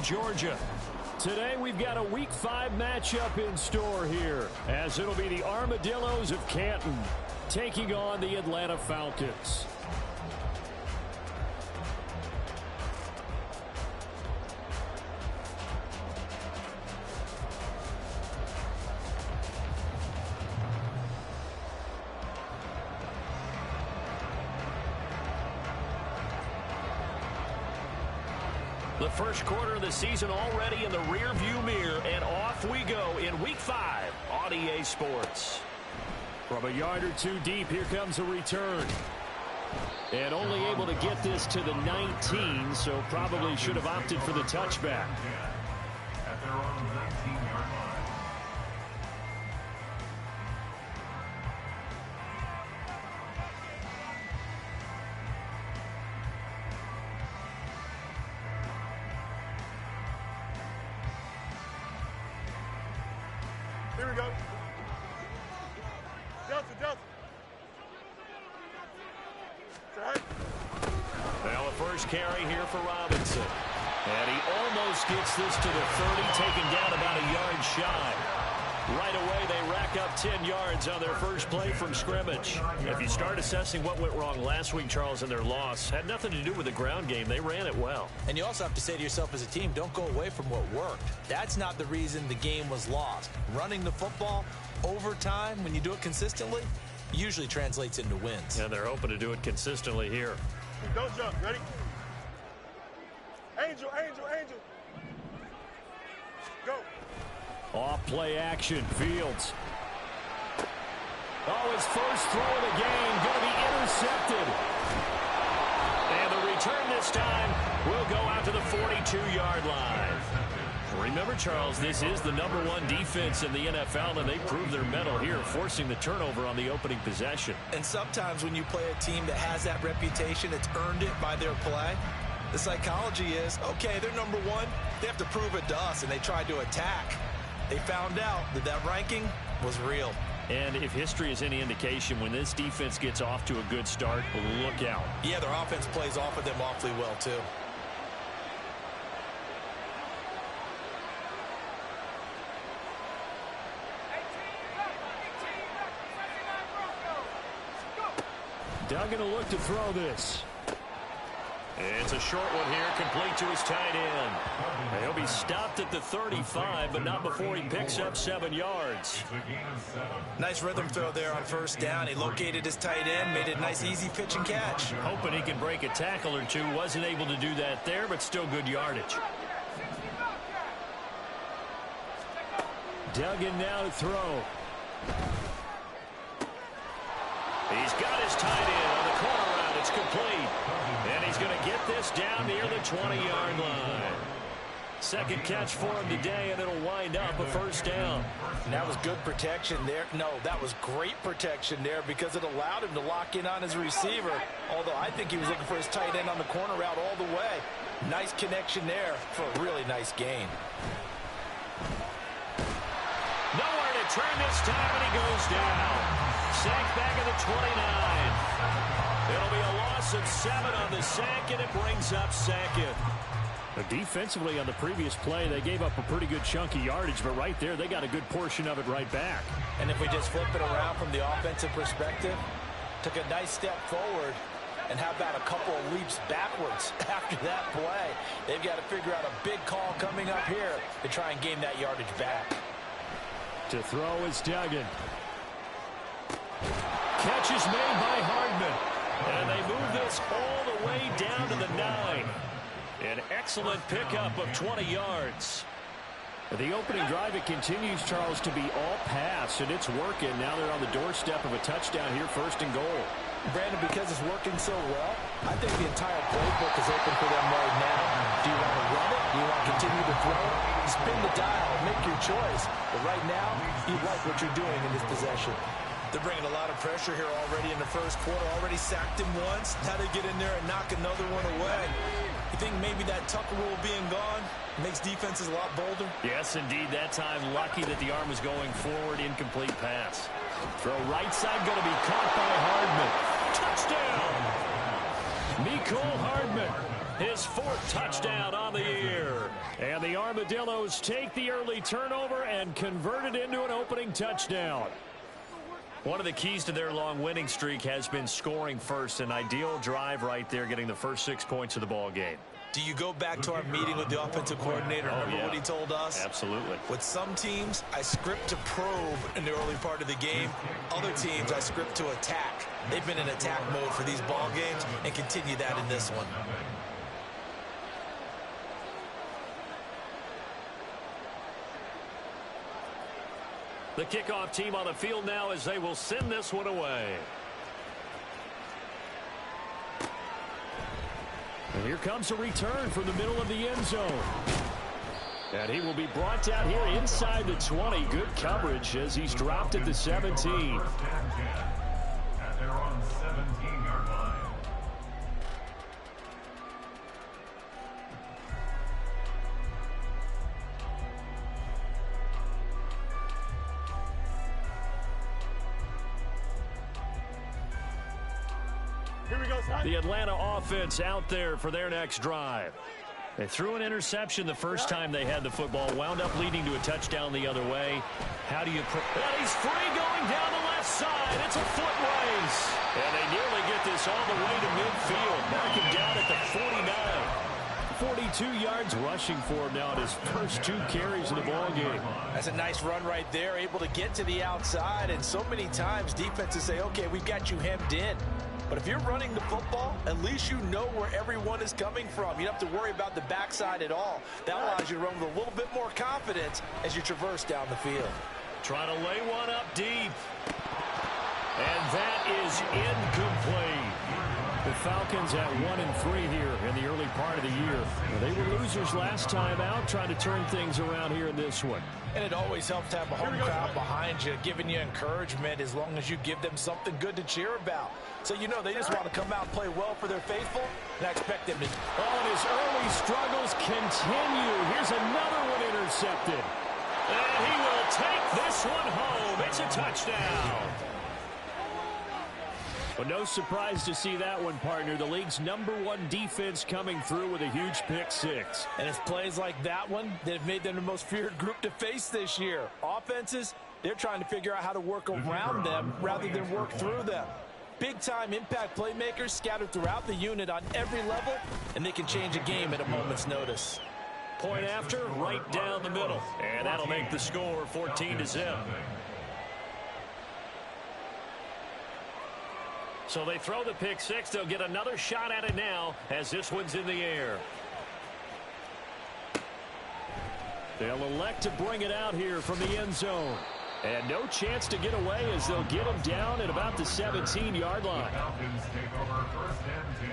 Georgia. Today we've got a Week 5 matchup in store here, as it'll be the Armadillos of Canton taking on the Atlanta Falcons. The first quarter of the season already in the rearview mirror, and off we go in Week 5 on EA Sports. From a yard or two deep, here comes a return. And only able to get this to the 19, so probably should have opted for the touchback. At their own 19-yard line. Here we go. Delta. Well, the first carry here for Robinson. And he almost gets this to the 30, taken down about a yard shy. Right away, they rack up 10 yards on their first play from scrimmage. If you start assessing what went wrong last week, Charles, in their loss, had nothing to do with the ground game. They ran it well. And you also have to say to yourself as a team, don't go away from what worked. That's not the reason the game was lost. Running the football over time, when you do it consistently, usually translates into wins. And they're hoping to do it consistently here. Don't jump. Ready? Angel. Go. Off play action, Fields. Oh, his first throw of the game going to be intercepted. And the return this time will go out to the 42-yard line. Remember, Charles, this is the #1 defense in the NFL, and they proved their mettle here, forcing the turnover on the opening possession. And sometimes when you play a team that has that reputation, it's earned it by their play. The psychology is, okay, they're #1. They have to prove it to us, and they tried to attack. They found out that that ranking was real. And if history is any indication, when this defense gets off to a good start, look out. Yeah, their offense plays off of them awfully well, too. Duggan will look to throw this. It's a short one here, complete to his tight end. He'll be stopped at the 35, but not before he picks up 7 yards. Nice rhythm throw there on first down. He located his tight end, made it a nice, easy pitch and catch. Hoping he can break a tackle or two. Wasn't able to do that there, but still good yardage. Duggan now to throw. He's got his tight end on the corner route. It's complete. And he's going to get this down near the 20-yard line. Second catch for him today, and it'll wind up a first down. And that was good protection there. No, that was great protection there because it allowed him to lock in on his receiver. Although I think he was looking for his tight end on the corner route all the way. Nice connection there for a really nice gain. Nowhere to turn this time, and he goes down. Sack back at the 29. It'll be a loss of 7 on the sack, and it brings up second. Defensively on the previous play, they gave up a pretty good chunk of yardage, but right there, they got a good portion of it right back. And if we just flip it around from the offensive perspective, took a nice step forward, and how about a couple of leaps backwards after that play? They've got to figure out a big call coming up here to try and gain that yardage back. To throw is Duggan. Catch is made by Hardman. And they move this all the way down to the 9. An excellent pickup of 20 yards. The opening drive, it continues, Charles, to be all pass, and it's working. Now they're on the doorstep of a touchdown here, 1st and goal. Brandon, because it's working so well, I think the entire playbook is open for them right now. Do you want to run it? Do you want to continue to throw it? Spin the dial. Make your choice. But right now, you like what you're doing in this possession. They're bringing a lot of pressure here already in the first quarter. Already sacked him once. Now they get in there and knock another one away. You think maybe that Tucker rule being gone makes defenses a lot bolder? Yes, indeed. That time, lucky that the arm was going forward. Incomplete pass. Throw right side, going to be caught by Hardman. Touchdown! Mecole Hardman, his 4th touchdown on the year. And the Armadillos take the early turnover and convert it into an opening touchdown. One of the keys to their long winning streak has been scoring first. An ideal drive right there, getting the first 6 points of the ball game. Do you go back to our meeting with the offensive coordinator? Remember what he told us? Absolutely. With some teams, I script to probe in the early part of the game. Other teams, I script to attack. They've been in attack mode for these ball games and continue that in this one. The kickoff team on the field now as they will send this one away. And here comes a return from the middle of the end zone. And he will be brought down here inside the 20. Good coverage as he's dropped at the 17. First and 10 at their own 17-yard line. Here we go, son. The Atlanta offense out there for their next drive. They threw an interception the first time they had the football, wound up leading to a touchdown the other way. How do you... And he's free going down the left side. It's a foot race. And they nearly get this all the way to midfield. Mark him down at the 49. 42 yards rushing for him now at his first 2 carries in the ball game. That's a nice run right there, able to get to the outside. And so many times defenses say, okay, we've got you hemmed in. But if you're running the football, at least you know where everyone is coming from. You don't have to worry about the backside at all. That allows you to run with a little bit more confidence as you traverse down the field. Trying to lay one up deep. And that is incomplete. The Falcons at 1-3 here in the early part of the year. They were losers last time out, trying to turn things around here in this one. And it always helps to have a home crowd behind you, giving you encouragement as long as you give them something good to cheer about. So you know they just want to come out and play well for their faithful, and I expect them to. Oh, and his early struggles continue. Here's another one intercepted. And he will take this one home. It's a touchdown. Well, no surprise to see that one, partner. The league's #1 defense coming through with a huge pick 6. And it's plays like that one that have made them the most feared group to face this year. Offenses, they're trying to figure out how to work around them rather than work through them. Big-time impact playmakers scattered throughout the unit on every level, and they can change a game at a moment's notice. Point after, right down the middle. And that'll make the score 14-0. So they throw the pick 6. They'll get another shot at it now as this one's in the air. They'll elect to bring it out here from the end zone. And no chance to get away as they'll get him down at about the 17-yard line. The Falcons take over first and 10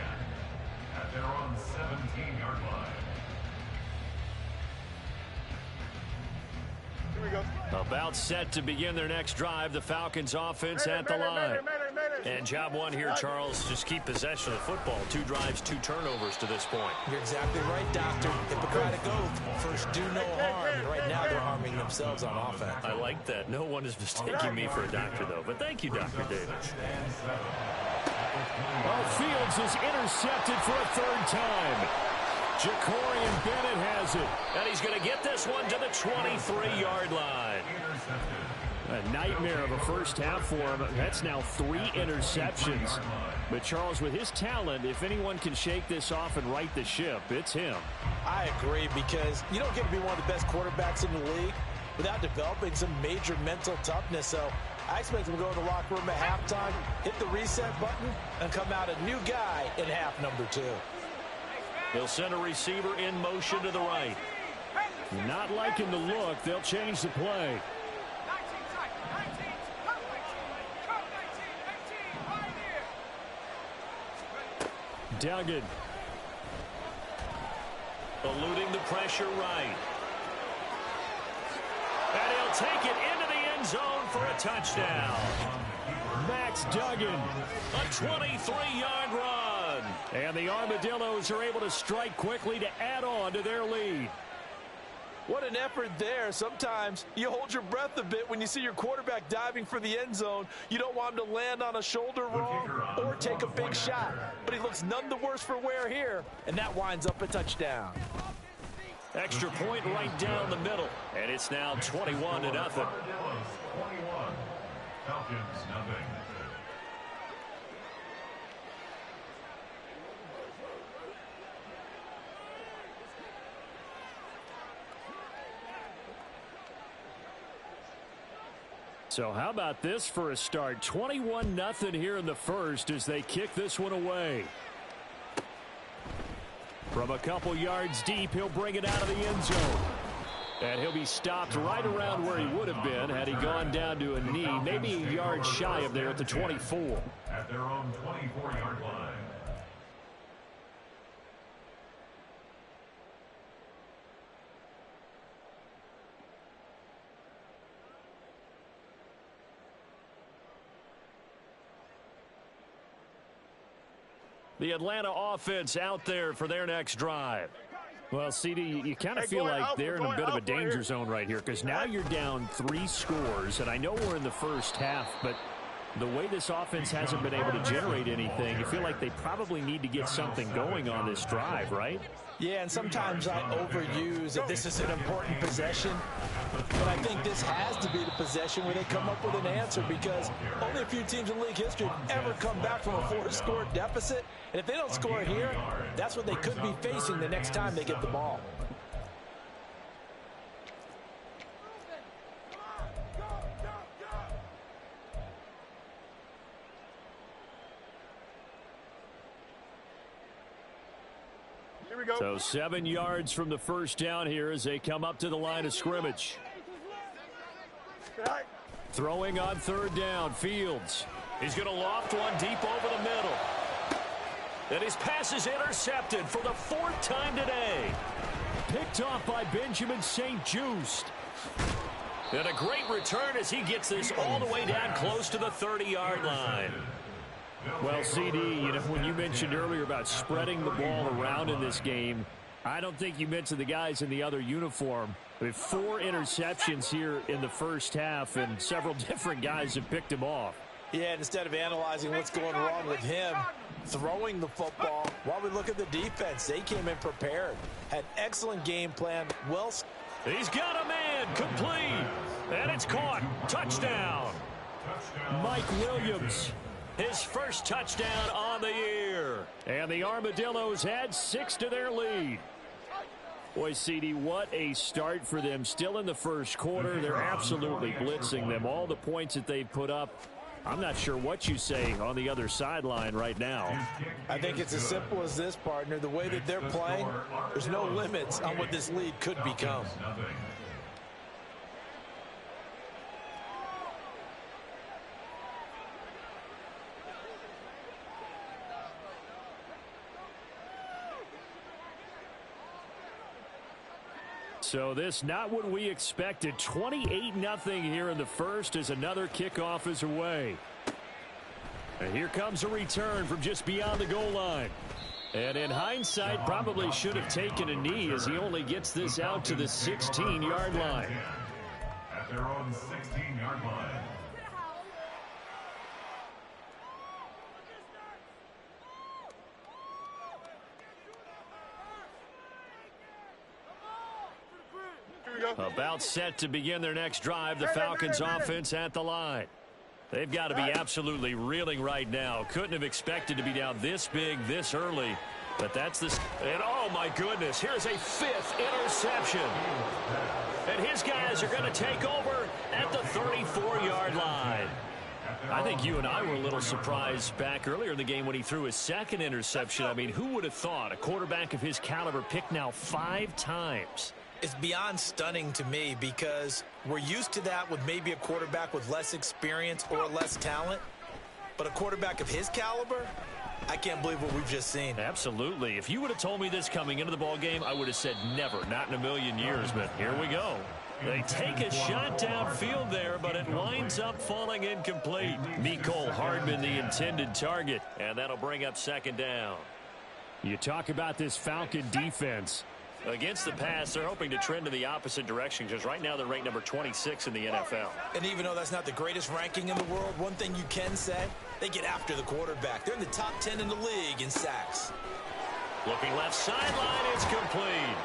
at their own 17-yard line. Here we go. About set to begin their next drive. The Falcons offense at the line. And job one here, Charles, just keep possession of the football. 2 drives, 2 turnovers to this point. You're exactly right, Doctor. Hippocratic oath. First, do no harm. Right now, they're harming themselves on offense. I like that. No one is mistaking me for a doctor, though. But thank you, Dr. Davis. Oh, Fields is intercepted for a 3rd time. Jacorian Bennett has it. And he's going to get this one to the 23-yard line. A nightmare of a first half for him. That's now 3 interceptions. But, Charles, with his talent, if anyone can shake this off and right the ship, it's him. I agree, because you don't get to be one of the best quarterbacks in the league without developing some major mental toughness. So I expect him to go in the locker room at halftime, hit the reset button, and come out a new guy in half number 2. They'll send a receiver in motion to the right. Not liking the look. They'll change the play. Duggan. Eluding the pressure right. And he'll take it into the end zone for a touchdown. Max Duggan, a 23-yard run. And the Armadillos are able to strike quickly to add on to their lead. What an effort there. Sometimes you hold your breath a bit when you see your quarterback diving for the end zone. You don't want him to land on a shoulder wrong or take a big shot. But he looks none the worse for wear here, and that winds up a touchdown. Extra point right down the middle. And it's now 21-0. Armadillos 21. Falcons nothing. So how about this for a start? 21-0 here in the first as they kick this one away. From a couple yards deep, he'll bring it out of the end zone. And he'll be stopped right around where he would have been had he gone down to a knee, maybe a yard shy of there at the 24. At their own 24-yard line. The Atlanta offense out there for their next drive. Well, CD, you kind of feel like they're in a bit of a danger zone right here because now you're down 3 scores, and I know we're in the first half, but the way this offense hasn't been able to generate anything, you feel like they probably need to get something going on this drive, right? Yeah, and sometimes I overuse that this is an important possession, but I think this has to be the possession where they come up with an answer because only a few teams in league history have ever come back from a 4-score deficit, and if they don't score here, that's what they could be facing the next time they get the ball. So 7 yards from the first down here as they come up to the line of scrimmage. Throwing on third down, Fields. He's going to loft one deep over the middle. And his pass is intercepted for the 4th time today. Picked off by Benjamin St-Juste. And a great return as he gets this all the way down close to the 30-yard line. Well, CD, you know, when you mentioned earlier about spreading the ball around in this game, I don't think you mentioned the guys in the other uniform. With 4 interceptions here in the first half, and several different guys have picked him off. Yeah, instead of analyzing what's going wrong with him, throwing the football, while we look at the defense, they came in prepared. Had excellent game plan. Well, he's got a man, complete. And it's caught. Touchdown. Mike Williams. His first touchdown on the year. And the Armadillos add 6 to their lead. Boy, CD, what a start for them. Still in the first quarter. They're absolutely blitzing them. All the points that they've put up, I'm not sure what you say on the other sideline right now. I think it's as simple as this, partner. The way that they're playing, there's no limits on what this lead could become. So this not what we expected. 28-0 here in the first as another kickoff is away. And here comes a return from just beyond the goal line. And in hindsight, probably should have taken a knee as he only gets this out to the 16-yard line. At their own 16-yard line. About set to begin their next drive. The Falcons offense at the line. They've got to be absolutely reeling right now. Couldn't have expected to be down this big this early. But that's the... And oh my goodness, here's a 5th interception. And his guys are going to take over at the 34-yard line. I think you and I were a little surprised back earlier in the game when he threw his 2nd interception. I mean, who would have thought a quarterback of his caliber picked now 5 times? It's beyond stunning to me because we're used to that with maybe a quarterback with less experience or less talent. But a quarterback of his caliber, I can't believe what we've just seen. Absolutely. If you would have told me this coming into the ball game, I would have said never, not in a million years. But here we go. They take a shot downfield there, but it winds up falling incomplete. Mecole Hardman, the intended target, and that'll bring up 2nd down. You talk about this Falcon defense. Against the pass, they're hoping to trend in the opposite direction because right now they're ranked number 26 in the NFL. And even though that's not the greatest ranking in the world, one thing you can say, they get after the quarterback. They're in the top 10 in the league in sacks. Looking left sideline, it's complete.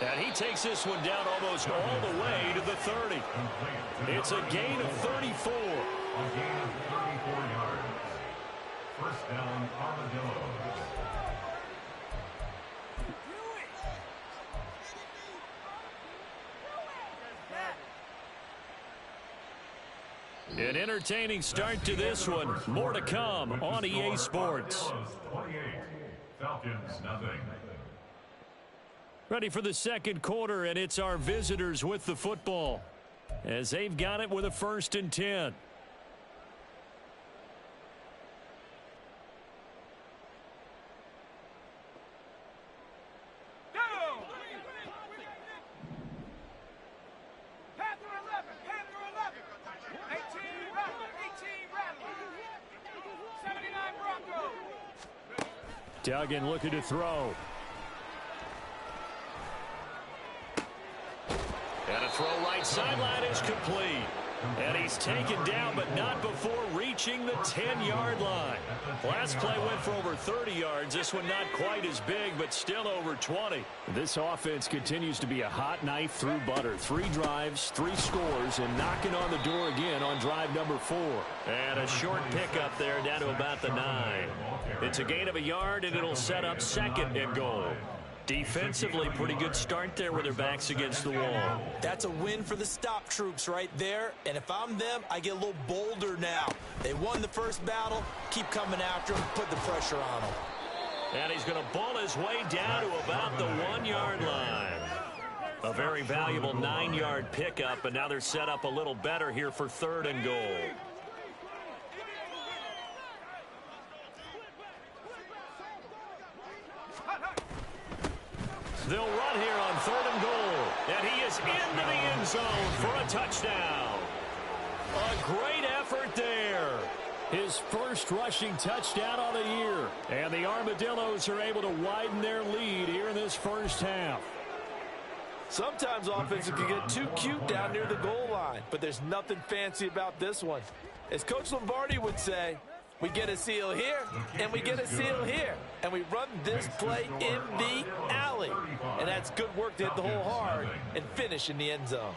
And he takes this one down almost all the way to the 30. It's a gain of 34. A gain of 34 yards. First down, Armadillos. An entertaining start to this one. More to come on EA Sports. 28, Falcons nothing. Ready for the second quarter, and it's our visitors with the football as they've got it with a 1st and 10. Duggan looking to throw. And a throw right sideline is complete. And he's taken down, but not before reaching the 10-yard line. Last play went for over 30 yards. This one not quite as big, but still over 20. This offense continues to be a hot knife through butter. 3 drives, 3 scores, and knocking on the door again on drive number 4. And a short pickup there down to about the 9. It's a gain of a yard, and it'll set up 2nd and goal. Defensively, pretty good start there with their backs against the wall. That's a win for the stop troops right there. And if I'm them, I get a little bolder now. They won the first battle. Keep coming after them. Put the pressure on them. And he's going to ball his way down to about the 1-yard line. A very valuable 9-yard pickup, and now they're set up a little better here for 3rd and goal. They'll run here on 3rd and goal. And he is into the end zone for a touchdown. A great effort there. His first rushing touchdown on the year. And the Armadillos are able to widen their lead here in this first half. Sometimes offenses can get too cute down near the goal line, but there's nothing fancy about this one. As Coach Lombardi would say, we get a seal here, and we get a seal here. And we run this play in the alley. And that's good work to hit the hole hard and finish in the end zone.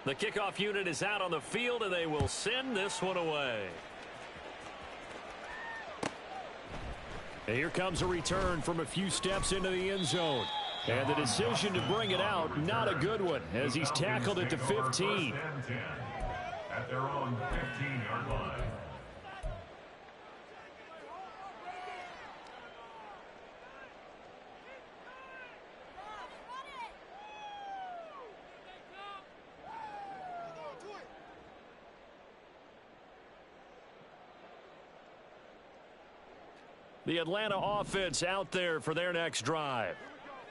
The kickoff unit is out on the field, and they will send this one away. And here comes a return from a few steps into the end zone. And the decision to bring it out, not a good one, as he's tackled it to 15. At their own 15-yard line. The Atlanta offense out there for their next drive.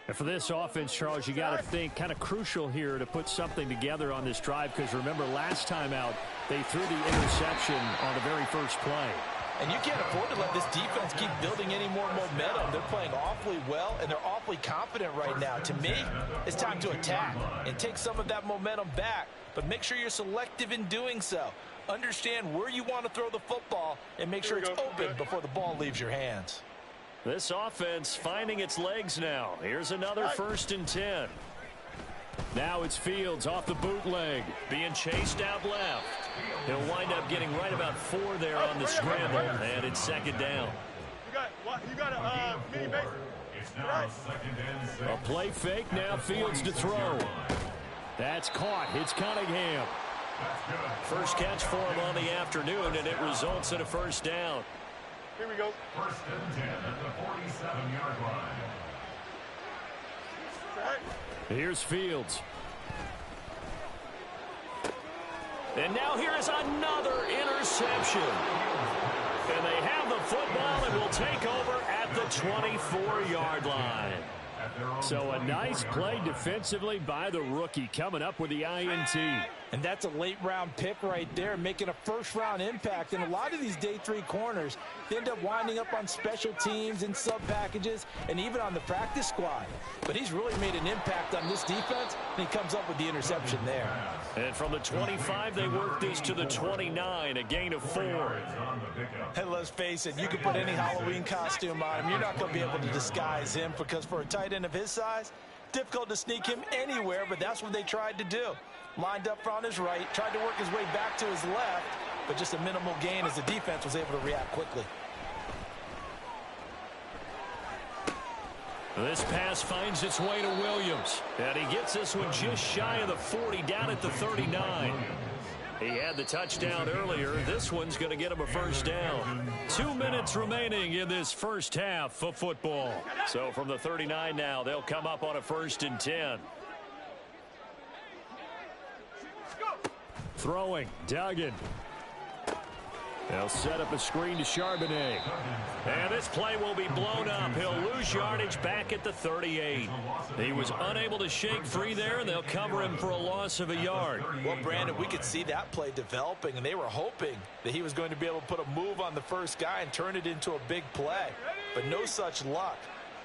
And for this offense, Charles, you got to think kind of crucial here to put something together on this drive, because remember last time out they threw the interception on the very first play. And you can't afford to let this defense keep building any more momentum. They're playing awfully well, and they're awfully confident right now. To me, it's time to attack and take some of that momentum back, but make sure you're selective in doing so. Understand where you want to throw the football and make sure it's open before the ball leaves your hands. This offense finding its legs now. Here's another 1st and 10. Now it's Fields off the bootleg, being chased out left. He'll wind up getting right about 4 there on the scramble, and it's 2nd down. You got a mini base. It's now 2nd and 6. A play fake, now Fields to throw. That's caught. It's Cunningham. First catch for him on the afternoon, and it results in a 1st down. Here we go. 1st and 10 at the 47-yard line. Here's Fields. And now here is another interception. And they have the football and will take over at the 24-yard line. So a nice play defensively by the rookie, coming up with the INT. And that's a late-round pick right there, making a first-round impact. And a lot of these day 3 corners, they end up winding up on special teams and sub-packages and even on the practice squad. But he's really made an impact on this defense, and he comes up with the interception there. And from the 25, they work this to the 29, a gain of 4. And let's face it, you can put any Halloween costume on him. You're not going to be able to disguise him because for a tight end of his size, difficult to sneak him anywhere, but that's what they tried to do. Lined up on his right, tried to work his way back to his left, but just a minimal gain as the defense was able to react quickly. This pass finds its way to Williams, and he gets this one just shy of the 40, down at the 39. He had the touchdown earlier. This one's going to get him a first down. 2 minutes remaining in this first half of football. So from the 39 now, they'll come up on a 1st and 10. Throwing, Duggan. They'll set up a screen to Charbonnet. And this play will be blown up. He'll lose yardage back at the 38. He was unable to shake free there, and they'll cover him for a loss of a yard. Well, Brandon, we could see that play developing, and they were hoping that he was going to be able to put a move on the first guy and turn it into a big play. But no such luck.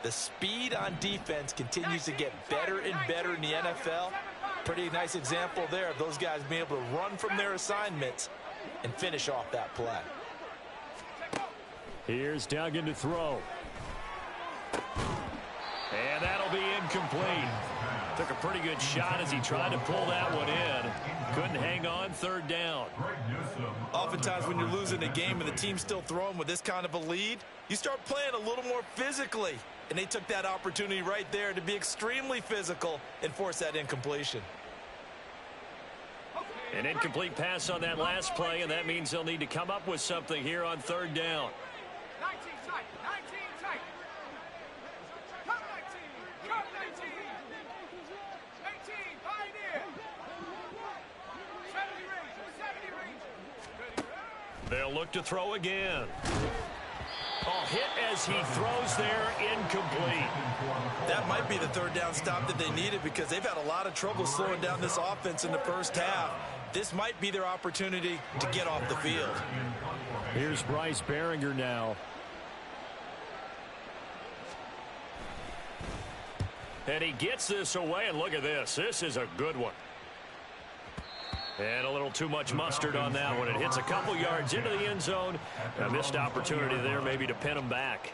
The speed on defense continues to get better and better in the NFL. Pretty nice example there of those guys being able to run from their assignments and finish off that play. Here's Duggan to throw. And that'll be incomplete. Took a pretty good shot as he tried to pull that one in. Couldn't hang on, 3rd down. Oftentimes when you're losing a game and the team's still throwing with this kind of a lead, you start playing a little more physically. And they took that opportunity right there to be extremely physical and force that incompletion. An incomplete pass on that last play, and that means they'll need to come up with something here on 3rd down. 19 tight, 19 tight. Come 19, come 19. 18, pioneer. 70 range. They'll look to throw again. Hit as he throws there, incomplete. That might be the 3rd down stop that they needed because they've had a lot of trouble slowing down this offense in the first half. This might be their opportunity to get off the field. Here's Bryce Baringer now. And he gets this away, and look at this. This is a good one. And a little too much mustard on that one. It hits a couple yards into the end zone. A missed opportunity there maybe to pin him back.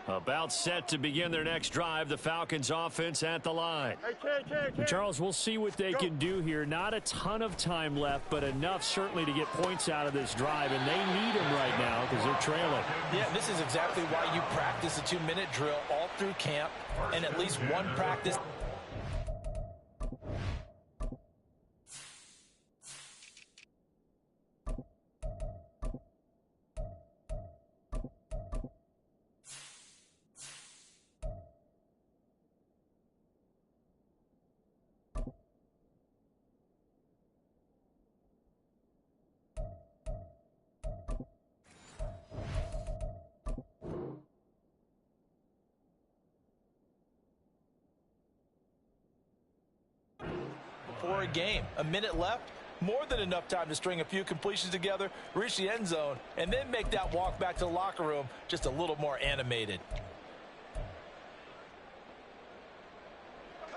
About set to begin their next drive. The Falcons offense at the line. Hey, Charles, we'll see what they can do here. Not a ton of time left, but enough certainly to get points out of this drive, and they need them right now because they're trailing. Yeah, this is exactly why you practice a 2-minute drill all through camp and at least one practice. For a game, a minute left, more than enough time to string a few completions together, reach the end zone, and then make that walk back to the locker room just a little more animated.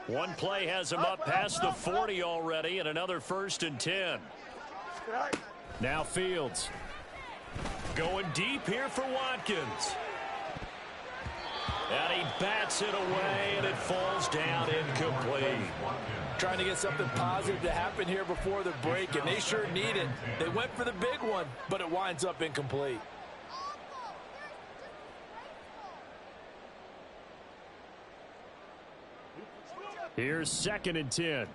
One play has him up past the 40 already, and another 1st and 10. Now Fields. Going deep here for Watkins. And he bats it away, and it falls down incomplete. Trying to get something positive to happen here before the break, and they sure need it. They went for the big one, but it winds up incomplete. Here's 2nd and 10.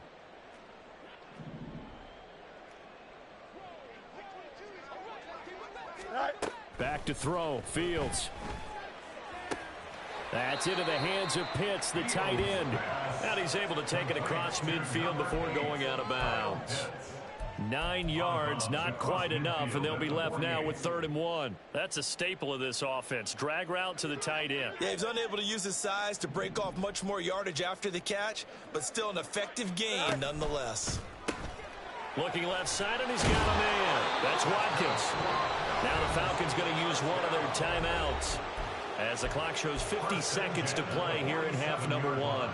Back to throw, Fields. That's into the hands of Pitts, the tight end. And he's able to take it across midfield before going out of bounds. 9 yards, not quite enough, and they'll be left now with 3rd and 1. That's a staple of this offense. Drag route to the tight end. Yeah, he's unable to use his size to break off much more yardage after the catch, but still an effective gain nonetheless. Looking left side, and he's got a man. That's Watkins. Now the Falcons going to use one of their timeouts as the clock shows 50 seconds to play here in half number 1.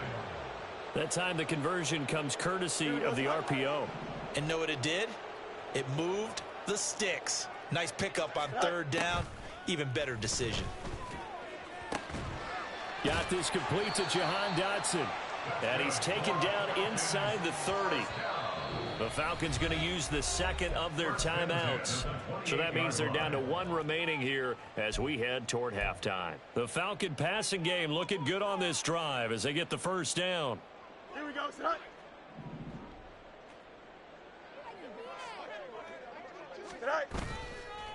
That time the conversion comes courtesy of the RPO. And know what it did? It moved the sticks. Nice pickup on 3rd down. Even better decision. Got this complete to Jahan Dotson. And he's taken down inside the 30. The Falcons going to use the 2nd of their timeouts. So that means they're down to 1 remaining here as we head toward halftime. The Falcon passing game looking good on this drive as they get the 1st down. Here we go, son.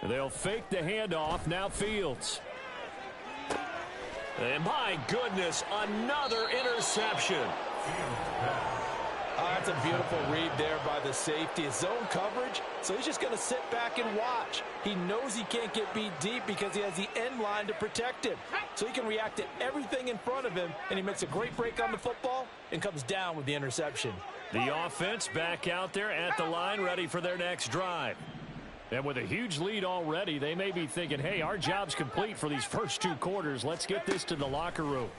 They'll fake the handoff. Now Fields. And my goodness, another interception. That's a beautiful read there by the safety. It's zone coverage, so he's just going to sit back and watch. He knows he can't get beat deep because he has the end line to protect him. So he can react to everything in front of him, and he makes a great break on the football and comes down with the interception. The offense back out there at the line, ready for their next drive. And with a huge lead already, they may be thinking, hey, our job's complete for these first 2 quarters. Let's get this to the locker room.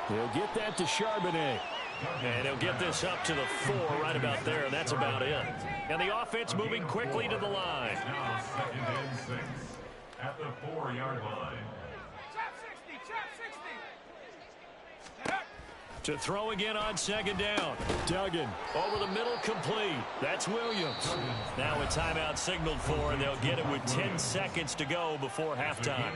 They'll get that to Charbonnet. And he'll get this up to the 4 right about there, and that's about it. And the offense moving quickly to the line. Now 2nd and 6 at the 4-yard line. Chap 60, chap 60. To throw again on 2nd down. Duggan over the middle, complete. That's Williams. Now a timeout signaled for, and they'll get it with 10 seconds to go before halftime.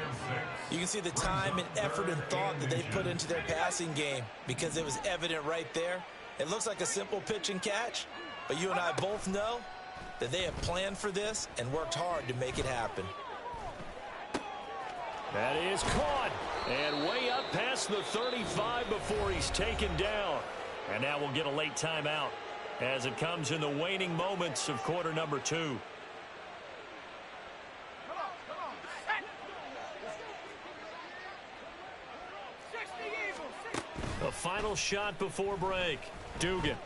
You can see the time and effort and thought that they put into their passing game because it was evident right there. It looks like a simple pitch and catch, but you and I both know that they have planned for this and worked hard to make it happen. That is caught. And way up past the 35 before he's taken down. And now we'll get a late timeout as it comes in the waning moments of quarter number 2. Come on. Set. 60 Eagles. 60. The final shot before break. Dugan.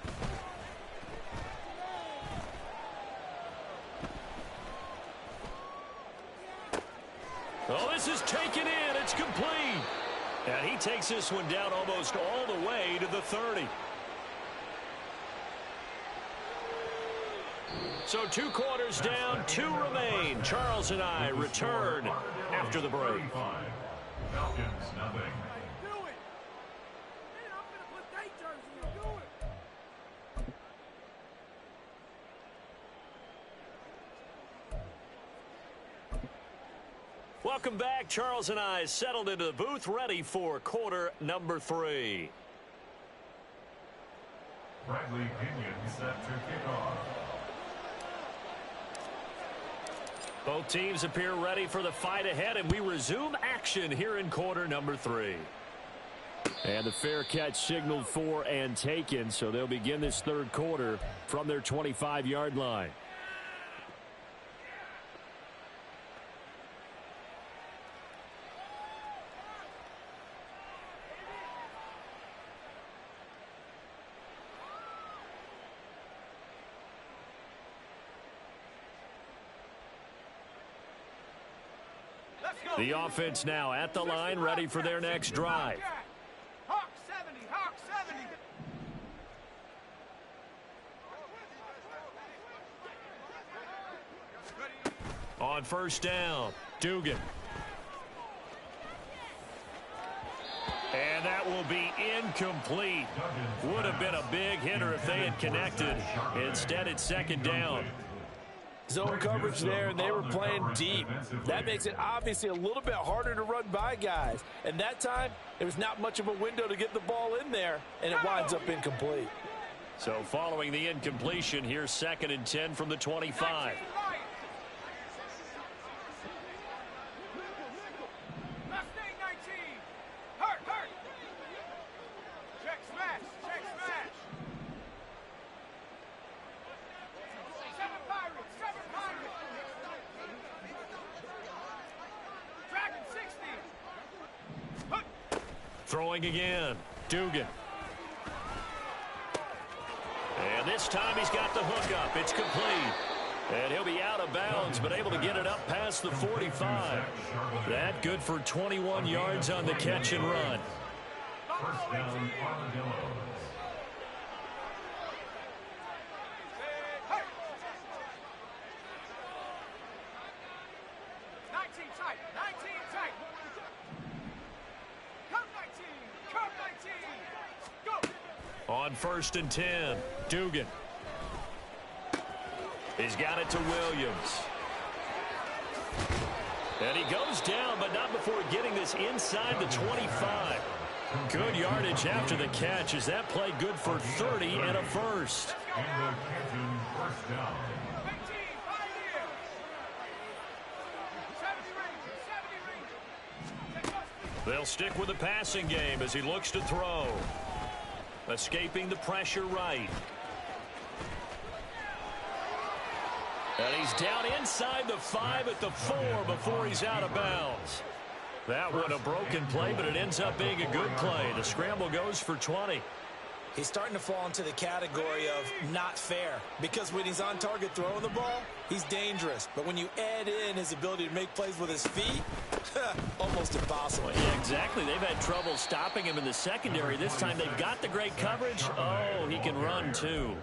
Oh, this is taken in. It's complete. And he takes this one down almost all the way to the 30. So 2 quarters down, 2 remain. Charles and I return after the break. Falcons, nothing. Do it. Man, I'm going to put that jersey on. Do it. Welcome back. Charles and I settled into the booth, ready for quarter number 3. Bradley Pinion set to kick off. Both teams appear ready for the fight ahead, and we resume action here in quarter number 3. And the fair catch signaled for and taken, so they'll begin this 3rd quarter from their 25-yard line. The offense now at the line, ready for their next drive. Hawk 70, Hawk 70. On 1st down, Dugan. And that will be incomplete. Would have been a big hitter if they had connected. Instead, it's 2nd down. Zone coverage there, and they were playing deep. That makes it obviously a little bit harder to run by guys. And that time, there was not much of a window to get the ball in there, and it winds up incomplete. So following the incompletion, here's 2nd and 10 from the 25. Mustang 19. Hurt. Check smash. Throwing again. Dugan. And this time he's got the hook up. It's complete. And he'll be out of bounds, but able to get it up past the 45. That good for 21 yards on the catch and run. First down, Armadillos. On 1st and 10, Dugan. He's got it to Williams. And he goes down, but not before getting this inside the 25. Good yardage after the catch. Is that play good for 30 and a first? And the Canton first down. They'll stick with the passing game as he looks to throw. Escaping the pressure right. And he's down inside the 5 at the 4 before he's out of bounds. That one a broken play, but it ends up being a good play. The scramble goes for 20. He's starting to fall into the category of not fair, because when he's on target throwing the ball, he's dangerous. But when you add in his ability to make plays with his feet, almost impossible. Yeah, exactly. They've had trouble stopping him in the secondary. This time they've got the great coverage. Oh, he can run too.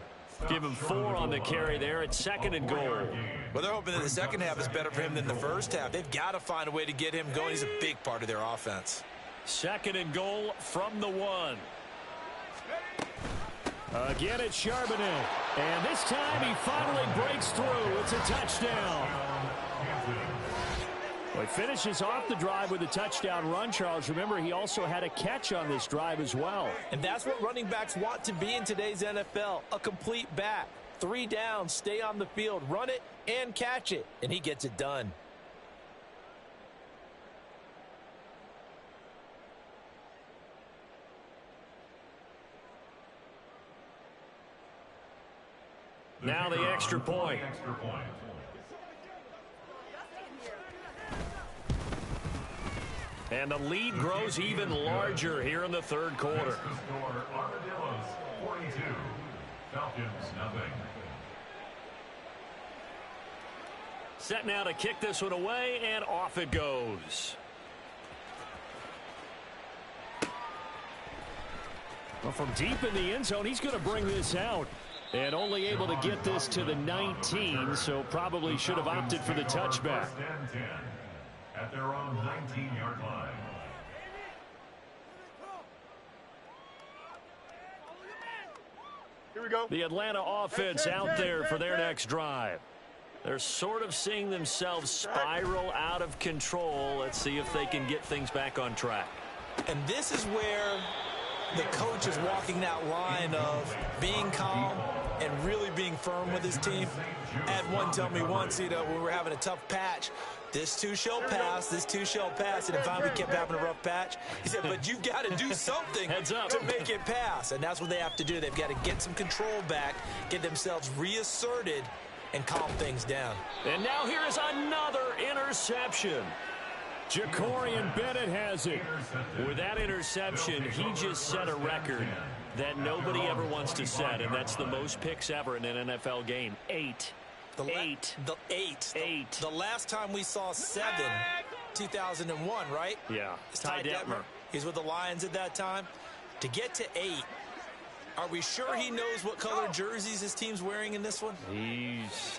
Give him 4 on the carry there. It's 2nd and goal. Well, they're hoping that the second half is better for him than the first half. They've got to find a way to get him going. He's a big part of their offense. 2nd and goal from the 1. Again, it's Charbonnet. And this time he finally breaks through. It's a touchdown. Well, he finishes off the drive with a touchdown run, Charles. Remember, he also had a catch on this drive as well. And that's what running backs want to be in today's NFL, a complete back. 3 downs, stay on the field, run it, and catch it. And he gets it done. Now the extra point. And the lead grows even larger here in the 3rd quarter. Armadillos 42, Falcons nothing. Set now to kick this one away, and off it goes. Well, from deep in the end zone, he's going to bring this out. And only able to get this to the 19, so probably should have opted for the touchback. First and 10 at their own 19-yard line. Here we go. The Atlanta offense out there for their next drive. They're sort of seeing themselves spiral out of control. Let's see if they can get things back on track. And this is where the coach is walking that line of being calm and really being firm with his team. I had one tell me once, when we were having a tough patch, this too shall pass, this too shall pass, and it finally kept having a rough patch. He said, but you've got to do something to make it pass, and that's what they have to do. They've got to get some control back, get themselves reasserted, and calm things down. And now here is another interception. Jacorian Bennett has it. With that interception, he just set a record that nobody ever wants to set, and that's the most picks ever in an NFL game. 8. The last time we saw 7, 2001, right? Yeah. It's Ty Detmer. He's with the Lions at that time. To get to 8, are we sure he knows what color jerseys his team's wearing in this one?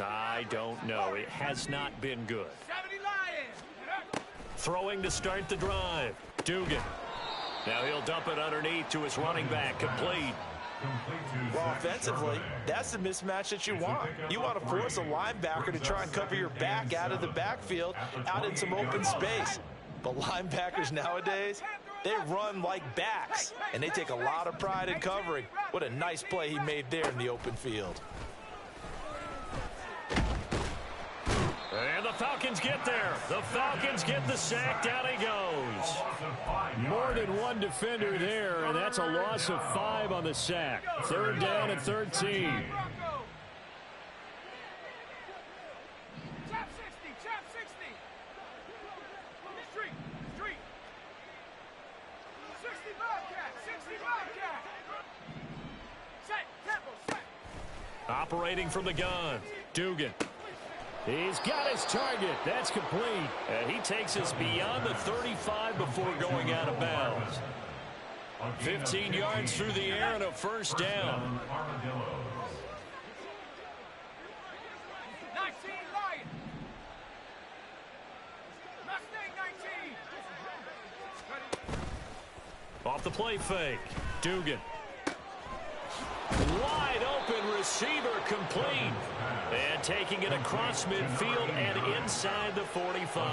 I don't know. It has not been good. Throwing to start the drive. Dugan. Now he'll dump it underneath to his running back. Complete. Well, offensively, that's the mismatch that you want. You want to force a linebacker to try and cover your back out of the backfield, out in some open space. But linebackers nowadays, they run like backs, and they take a lot of pride in covering. What a nice play he made there in the open field. And the Falcons get there. The Falcons get the sack. Down he goes. More than one defender there, and that's a loss of 5 on the sack. 3rd down and 13. Operating from the gun, Dugan. He's got his target. That's complete. And he takes us beyond the 35 before going out of bounds. 15 yards through the air and a first down. 19 Lion. Mustang 19. Off the play fake, Dugan. Wide open receiver complete. And taking it across midfield and inside the 45.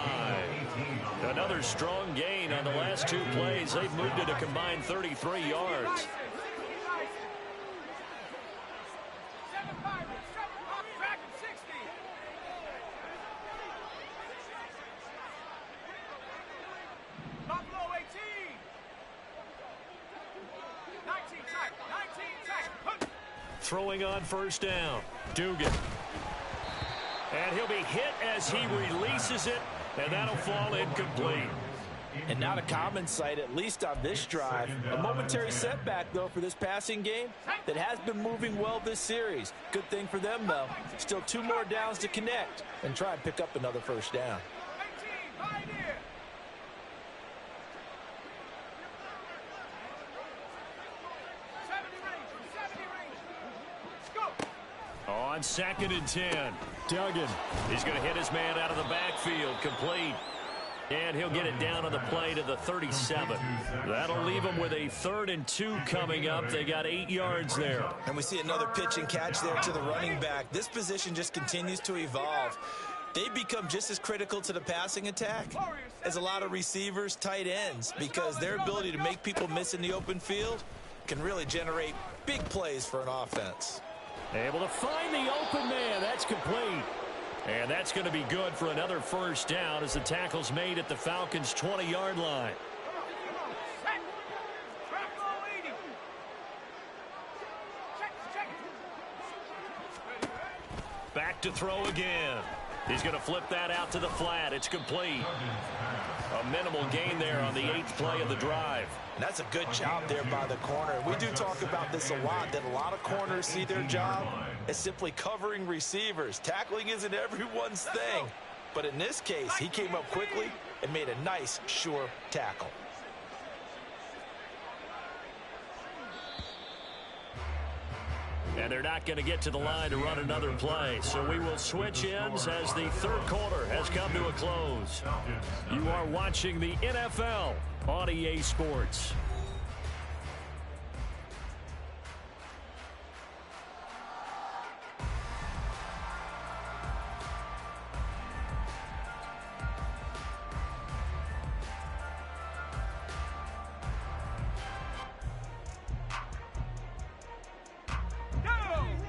Another strong gain on the last two plays. They've moved it a combined 33 yards. Buffalo 18. 19 tackle. 19 tackle. Throwing on first down, Dugan. And he'll be hit as he releases it, and that'll fall incomplete. And not a common sight, at least on this drive. A momentary setback, though, for this passing game that has been moving well this series. Good thing for them, though. Still 2 more downs to connect and try and pick up another first down. 18, right here. On 2nd and 10, Duggan. He's going to hit his man out of the backfield, complete. And he'll get it down on the play to the 37. That'll leave them with a 3rd and 2 coming up. They got 8 yards there. And we see another pitch and catch there to the running back. This position just continues to evolve. They become just as critical to the passing attack as a lot of receivers, tight ends, because their ability to make people miss in the open field can really generate big plays for an offense. Able to find the open man. That's complete. And that's going to be good for another first down as the tackle's made at the Falcons' 20-yard line. Back to throw again. He's going to flip that out to the flat. It's complete. A minimal gain there on the 8th play of the drive. And that's a good job there by the corner. We do talk about this a lot, that a lot of corners see their job as simply covering receivers. Tackling isn't everyone's thing. But in this case, he came up quickly and made a nice, sure tackle. And they're not going to get to the line to run another play. So we will switch ends as the 3rd quarter has come to a close. You are watching the NFL on EA Sports.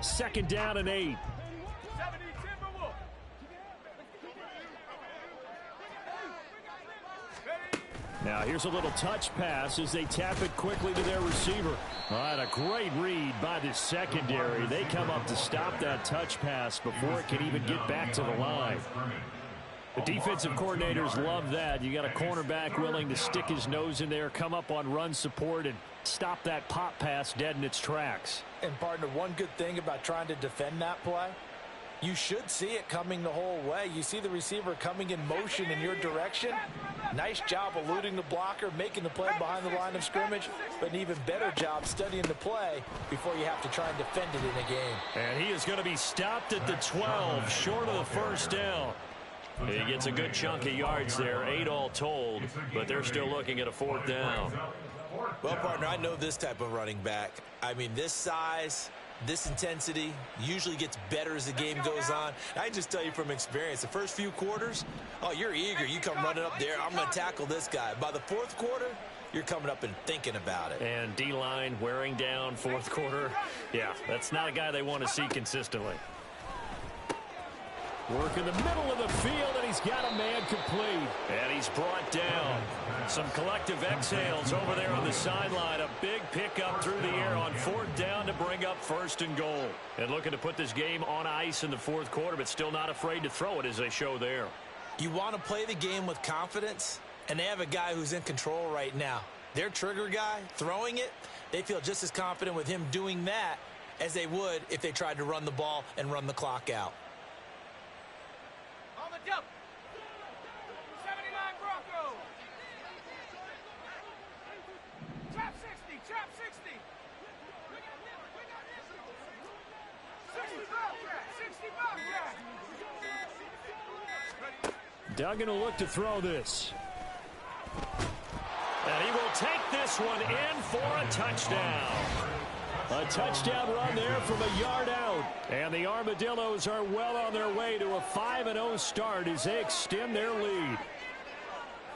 Second down and 8. 70 Timberwolves. Now here's a little touch pass as they tap it quickly to their receiver. All right, a great read by the secondary. They come up to stop that touch pass before it can even get back to the line. The defensive coordinators love that. You got a cornerback willing to stick his nose in there, come up on run support, and stop that pop pass dead in its tracks. And partner, one good thing about trying to defend that play, you should see it coming the whole way. You see the receiver coming in motion in your direction. Nice job eluding the blocker, making the play behind the line of scrimmage, but an even better job studying the play before you have to try and defend it in a game. And he is going to be stopped at the 12, short of the first down. He gets a good chunk of yards there, 8 all told, but they're still looking at a 4th down. Well, partner, I know this type of running back. I mean, this size, this intensity usually gets better as the game goes on. I just tell you from experience, the first few quarters, oh, you're eager. You come running up there, I'm going to tackle this guy. By the 4th quarter, you're coming up and thinking about it. And D-line wearing down 4th quarter. Yeah, that's not a guy they want to see consistently. Work in the middle of the field, and he's got a man complete. And he's brought down. Some collective exhales over there on the sideline. A big pickup through the air on 4th down to bring up 1st and goal. And looking to put this game on ice in the 4th quarter, but still not afraid to throw it as they show there. You want to play the game with confidence, and they have a guy who's in control right now. Their trigger guy throwing it, they feel just as confident with him doing that as they would if they tried to run the ball and run the clock out. On the double. 79 Broncos. Trap 60, trap 60. 60 Bobcat, 60 Bobcat. Duggan will look to throw this. And he will take this one in for a touchdown. A touchdown run there from a yard out. And the Armadillos are well on their way to a 5-0 start as they extend their lead.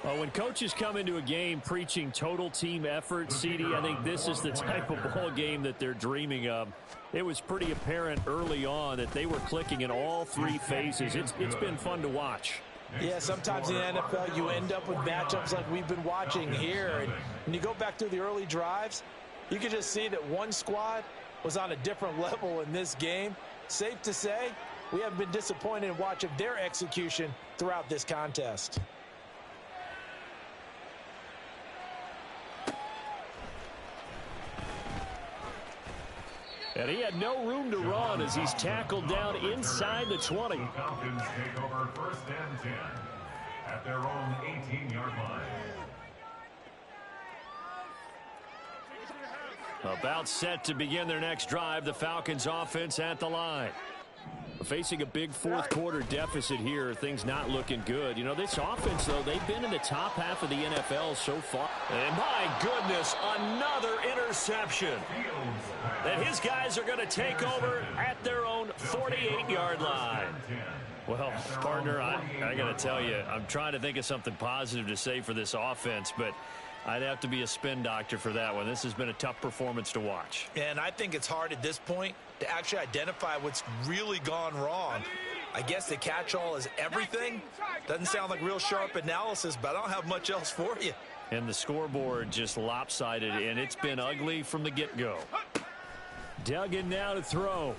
Well, when coaches come into a game preaching total team effort, CD, I think this is the type of ball game that they're dreaming of. It was pretty apparent early on that they were clicking in all three phases. It's been fun to watch. Yeah, sometimes in the NFL you end up with matchups like we've been watching here. And when you go back to the early drives, you can just see that one squad was on a different level in this game. Safe to say, we haven't been disappointed in watching their execution throughout this contest. And he had no room to run as he's tackled down inside the 20. The Falcons take over 1st and 10 at their own 18-yard line. About set to begin their next drive, the Falcons offense at the line. Facing a big fourth quarter deficit here, things not looking good. You know, this offense, though, they've been in the top half of the NFL so far. And my goodness, another interception. And his guys are going to take over at their own 48-yard line. Well, partner, I got to tell you, I'm trying to think of something positive to say for this offense, but I'd have to be a spin doctor for that one. This has been a tough performance to watch. And I think it's hard at this point to actually identify what's really gone wrong. I guess the catch-all is everything. Doesn't sound like real sharp analysis, but I don't have much else for you. And the scoreboard just lopsided, and it's been ugly from the get-go. Duggan now to throw.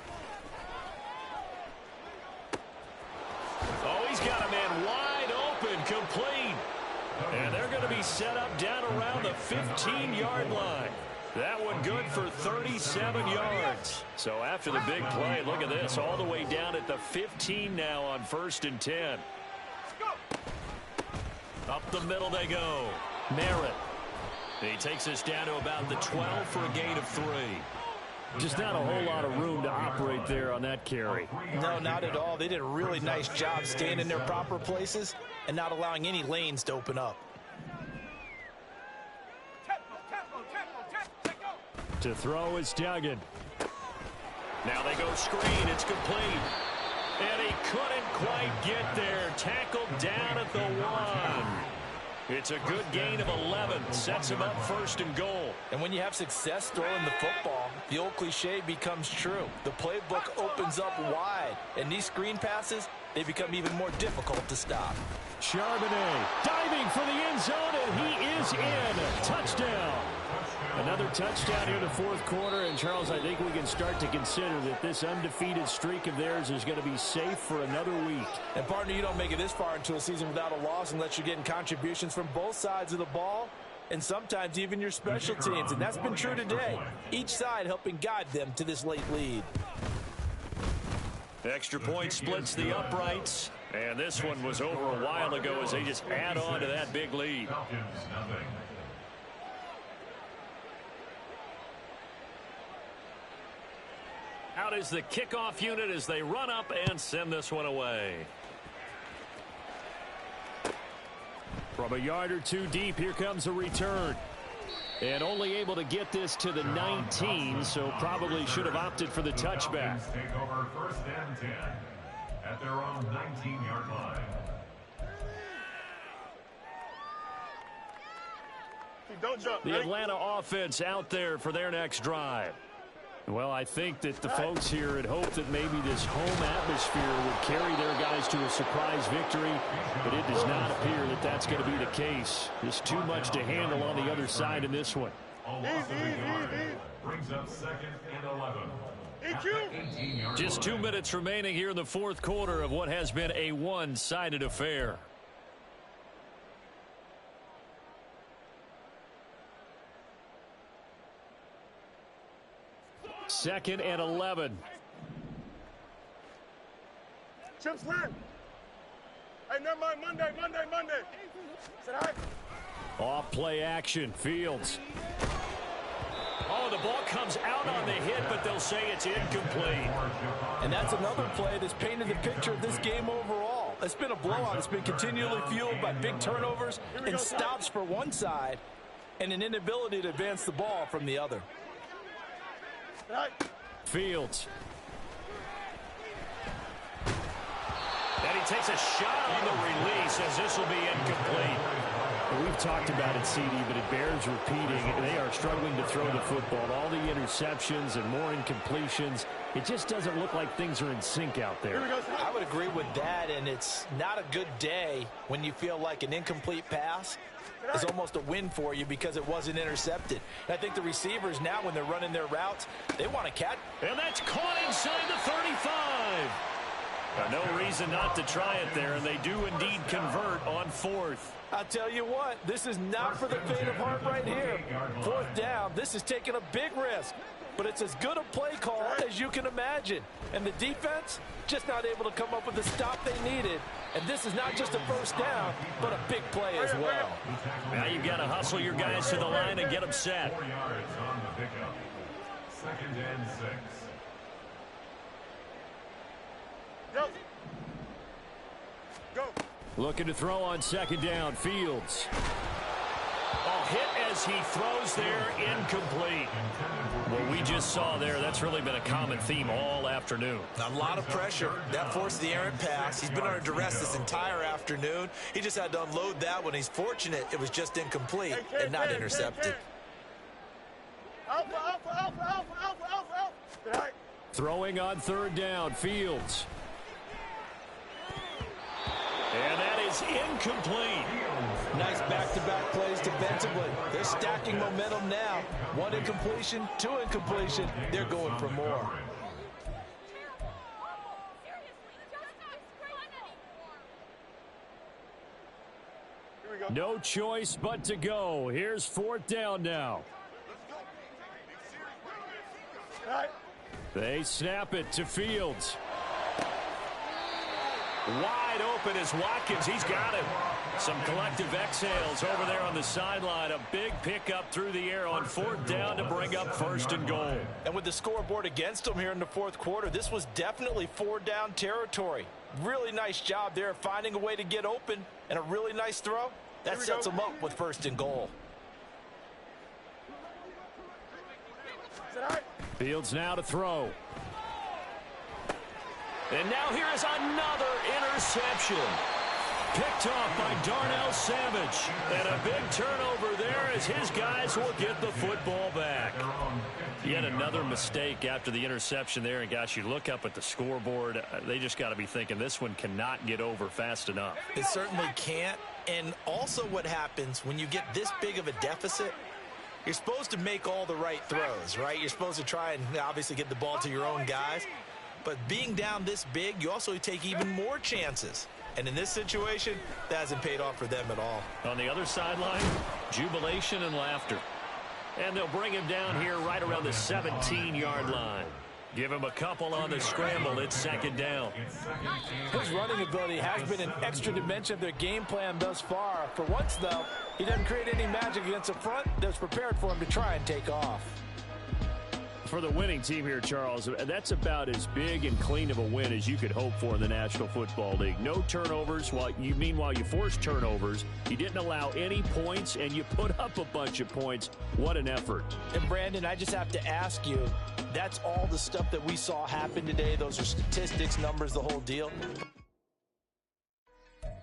Oh, he's got a man wide open, complete. And they're going to be set up down around the 15-yard line. That one good for 37 yards. So after the big play, look at this, all the way down at the 15 now on 1st and 10. Up the middle they go. Merritt. He takes us down to about the 12 for a gain of 3. Just not a whole lot of room to operate there on that carry. No, not at all. They did a really nice job staying in their proper places and not allowing any lanes to open up. To throw is Duggan. Now they go screen. It's complete. And he couldn't quite get there. Tackled down at the 1. It's a good gain of 11. Sets him up 1st and goal. And when you have success throwing the football, the old cliche becomes true. The playbook opens up wide. And these screen passes, they become even more difficult to stop. Charbonnet diving for the end zone, and he is in. Touchdown. Another touchdown here in the fourth quarter. And, Charles, I think we can start to consider that this undefeated streak of theirs is going to be safe for another week. And, partner, you don't make it this far into a season without a loss unless you're getting contributions from both sides of the ball and sometimes even your special teams. And that's been true today. Each side helping guide them to this late lead. Extra point splits the uprights. And this one was over a while ago as they just add on to that big lead. Falcons, nothing. Out is the kickoff unit as they run up and send this one away. From a yard or two deep, here comes a return. And only able to get this to the 19, so probably should have opted for the touchback. Falcons take over 1st and 10 at their own 19-yard line. The Atlanta offense out there for their next drive. Well, I think that the folks here had hoped that maybe this home atmosphere would carry their guys to a surprise victory, but it does not appear that that's going to be the case. There's too much to handle on the other side in this one. A loss of a yard brings up 2nd and 11. At the 18-yard Just 2 line. minutes remaining here in the fourth quarter of what has been a one-sided affair. 2nd and 11. Chips lit. Hey, never mind. Monday. Said hi. Off play action. Fields. Oh, the ball comes out on the hit, but they'll say it's incomplete. And that's another play that's painted the picture of this game overall. It's been a blowout. It's been continually fueled by big turnovers and stops for one side and an inability to advance the ball from the other. Fields. And he takes a shot on the release as this will be incomplete. We've talked about it, CD, but it bears repeating. They are struggling to throw the football. All the interceptions and more incompletions. It just doesn't look like things are in sync out there. I would agree with that, and it's not a good day when you feel like an incomplete pass is almost a win for you because it wasn't intercepted. And I think the receivers now, when they're running their routes, they want to catch. And that's caught inside the 35. No reason not to try it there, and they do indeed convert on 4th. I'll tell you what, this is not for the faint of heart right here. 4th down, this is taking a big risk, but it's as good a play call as you can imagine. And the defense just not able to come up with the stop they needed. And this is not just a first down, but a big play as well. Now you've got to hustle your guys to the line and get them set. 4 yards on the pickup. 2nd and 6. Go. Looking to throw on 2nd down. Fields. Oh, hit as he throws there, incomplete. What we just saw there, that's really been a common theme all afternoon. A lot of pressure. That forced the errant pass. He's been under duress this entire afternoon. He just had to unload that one. He's fortunate it was just incomplete and not intercepted. Alpha. Throwing on 3rd down. Fields. And that is incomplete. Nice back-to-back plays defensively. They're stacking momentum now. 1 incompletion, 2 incompletion. They're going for more. No choice but to go. Here's 4th down now. They snap it to Fields. Wide open is Watkins. He's got it. Some collective exhales over there on the sideline. A big pickup through the air on 4th down to bring up 1st and goal. And with the scoreboard against them here in the 4th quarter, this was definitely 4-down territory. Really nice job there finding a way to get open and a really nice throw. That sets them up with 1st and goal. Fields now to throw. And now here is another interception. Picked off by Darnell Savage. And a big turnover there as his guys will get the football back. Yet another mistake after the interception there. And gosh, you look up at the scoreboard, they just got to be thinking this one cannot get over fast enough. It certainly can't. And also what happens when you get this big of a deficit, you're supposed to make all the right throws, right? You're supposed to try and obviously get the ball to your own guys. But being down this big, you also take even more chances. And in this situation, that hasn't paid off for them at all. On the other sideline, jubilation and laughter. And they'll bring him down here right around the 17-yard line. Give him a couple on the scramble. It's 2nd down. His running ability has been an extra dimension of their game plan thus far. For once, though, he doesn't create any magic against the front that's prepared for him to try and take off. For the winning team here, Charles, that's about as big and clean of a win as you could hope for in the National Football League. No turnovers. Meanwhile, you forced turnovers. You didn't allow any points, and you put up a bunch of points. What an effort. And, Brandon, I just have to ask you, that's all the stuff that we saw happen today. Those are statistics, numbers, the whole deal.